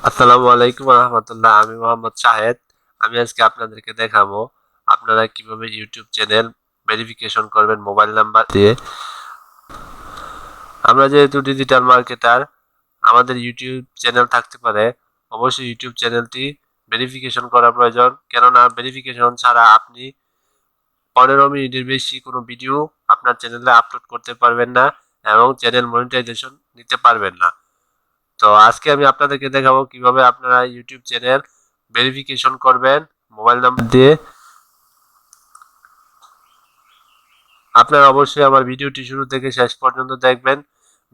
আসসালামু আলাইকুম রহমতুল্লাহ। আমি মোহাম্মদ শাহেদ। আমি আজকে আপনাদেরকে দেখাবো আপনারা কিভাবে ইউটিউব চ্যানেল ভেরিফিকেশন করবেন মোবাইল নাম্বার দিয়ে। আমরা যেহেতু ডিজিটাল মার্কেটার, আমাদের ইউটিউব চ্যানেল থাকতে পারে। অবশ্যই ইউটিউব চ্যানেলটি ভেরিফিকেশন করা প্রয়োজন, কেননা ভেরিফিকেশন ছাড়া আপনি 15 মিনিটের বেশি কোনো ভিডিও আপনার চ্যানেলে আপলোড করতে পারবেন না এবং চ্যানেল মনিটাইজেশন নিতে পারবেন না। তো আজকে আমি আপনাদেরকে দেখাবো কিভাবে আপনারা ইউটিউব চ্যানেল ভেরিফিকেশন করবেন মোবাইল নাম্বার দিয়ে। আপনারা অবশ্যই আমার ভিডিওটি শুরু থেকে শেষ পর্যন্ত দেখবেন।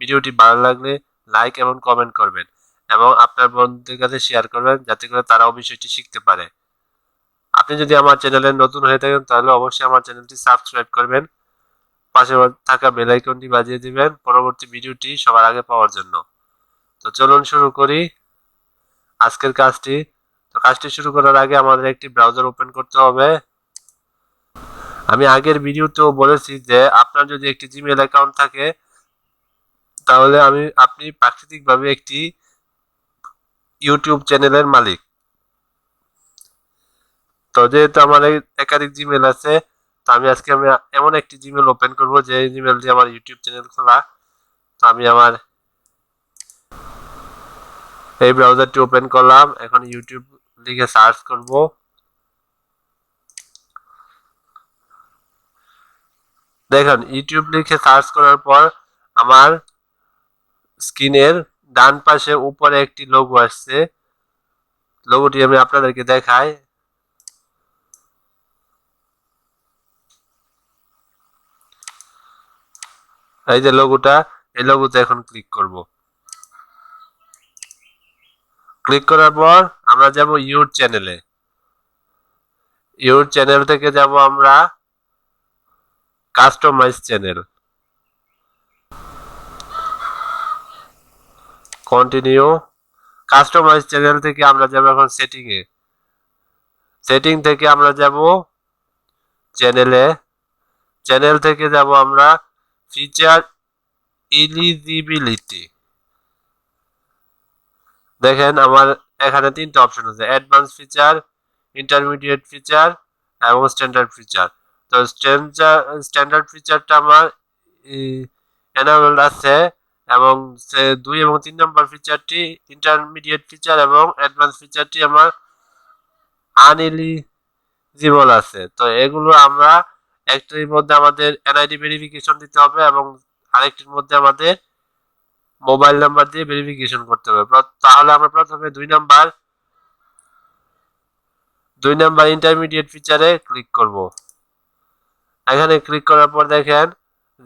ভিডিওটি ভালো লাগলে লাইক এবং কমেন্ট করবেন এবং আপনার বন্ধুদের কাছে শেয়ার করবেন, যাতে করে তারাও বিষয়টি শিখতে পারে। আপনি যদি আমার চ্যানেলে নতুন হয়ে থাকেন তাহলে অবশ্যই আমার চ্যানেলটি সাবস্ক্রাইব করবেন, পাশে থাকা বেল আইকনটি বাজিয়ে দিবেন পরবর্তী ভিডিওটি সবার আগে পাওয়ার জন্য। তো চলুন শুরু করি আজকের কাজটি। তো কাজটি শুরু করার আগে আমাদের একটি ব্রাউজার ওপেন করতে হবে। আমি আগের ভিডিওতেও বলেছি যে আপনার যদি একটি জিমেইল অ্যাকাউন্ট থাকে তাহলে আপনি প্রাকৃতিকভাবে একটি ইউটিউব চ্যানেলের মালিক। তো যেহেতু আমার একাধিক জিমেইল আছে, তো আমি এমন একটি জিমেইল ওপেন করব যে জিমেইল দিয়ে আমার ইউটিউব চ্যানেল খোলা। তো আমি আমার এই ব্রাউজারটি ওপেন করলাম। এখন ইউটিউব লিখে সার্চ করব। দেখেন ইউটিউব লিখে সার্চ করার পর আমার স্ক্রিনের ডান পাশে উপরে একটি লোগো আসছে। লোগোটি আমি আপনাদেরকে দেখাই। এই যে লোগোটা, এই লোগোতে এখন ক্লিক করব। ক্লিক করার পর আমরা যাব ইউর চ্যানেলে। ইউর চ্যানেল থেকে যাব আমরা customise channel, continue. Customise channel থেকে আমরা যাব এখন সেটিং এ। সেটিং থেকে আমরা যাব চ্যানেলে। চ্যানেল থেকে যাব আমরা ফিচার এলিজিবিলিটি। দেখেন আমার এখানে তিনটা অপশন আছে: অ্যাডভান্স ফিচার, ইন্টারমিডিয়েট ফিচার এবং স্ট্যান্ডার্ড ফিচার। তো স্ট্যান্ডার্ড ফিচারটা আমার এনাবেলড আছে এবং 2 এবং 3 নম্বর ফিচারটি, ইন্টারমিডিয়েট ফিচার এবং অ্যাডভান্স ফিচারটি আমার আনএলিজিবল আছে। তো এগুলো আমরা একটির মধ্যে আমাদের এনআইডি ভেরিফিকেশন দিতে হবে এবং আরেকটির মধ্যে আমাদের মোবাইল নাম্বার দিয়ে ভেরিফিকেশন করতে হবে। তাহলে আমরা প্রথমে 2 নাম্বার ইন্টারমিডিয়েট ফিচারে ক্লিক করব। এখানে ক্লিক করার পর দেখেন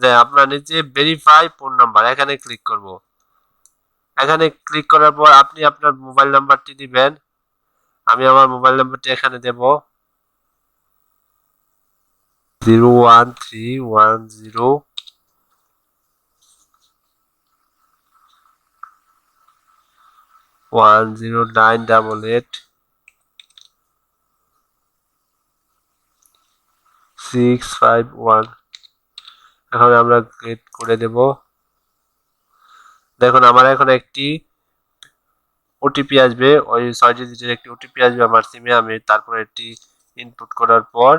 যে আপনার নিচে ভেরিফাই ফোন নাম্বার, এখানে ক্লিক করব। এখানে ক্লিক করার পর আপনি আপনার মোবাইল নাম্বারটি দিবেন। আমি আমার মোবাইল নাম্বারটি এখানে দেব 01310 10988 651। এখন আমরা ক্লিক করে দেব। দেখুন আমার এখন একটি ওটিপি আসবে, ওই 6 ডিজিটের একটি ওটিপি আসবে আমার সিমে। আমি তারপরে এটি ইনপুট করার পর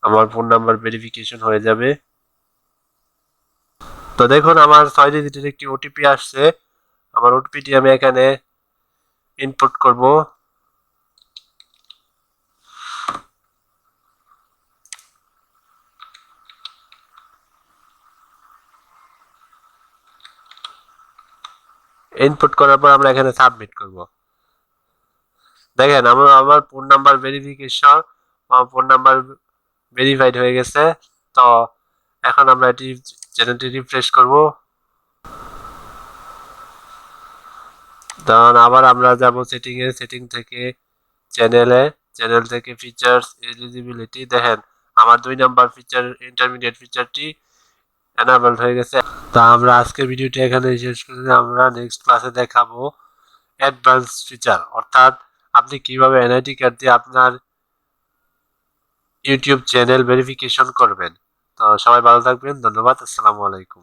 আমার ফোন নাম্বার ভেরিফিকেশন হয়ে যাবে। তো দেখুন আমার 6 ডিজিটের একটি ওটিপি আসছে। আমার ওটিপিটি আমি এখানে ইনপুট করব। ইনপুট করার পর আমরা এখানে সাবমিট করব। দেখেন আমার ফোন নাম্বার ভেরিফিকেশন, আমার ফোন নাম্বার ভেরিফাইড হয়ে গেছে। তো এখন আমরা এটি চ্যানেলটি রিফ্রেশ করব। তখন আবার আমরা যাব সেটিং এ। সেটিং থেকে চ্যানেলে, চ্যানেল থেকে ফিচার্স এলিজিবিলিটি। দেখেন আমার 2 নাম্বার ফিচার, ইন্টারমিডিয়েট ফিচারটি এনাবেলড হয়ে গেছে। তা আমরা আজকের ভিডিওটি এখানে শেষ করছি। আমরা নেক্সট ক্লাসে দেখাবো অ্যাডভান্স ফিচার, অর্থাৎ আপনি কিভাবে এনআইডি কার্ড দিয়ে আপনার ইউটিউব চ্যানেল ভেরিফিকেশন করবেন। তো সবাই ভালো থাকবেন, ধন্যবাদ, আসসালামু আলাইকুম।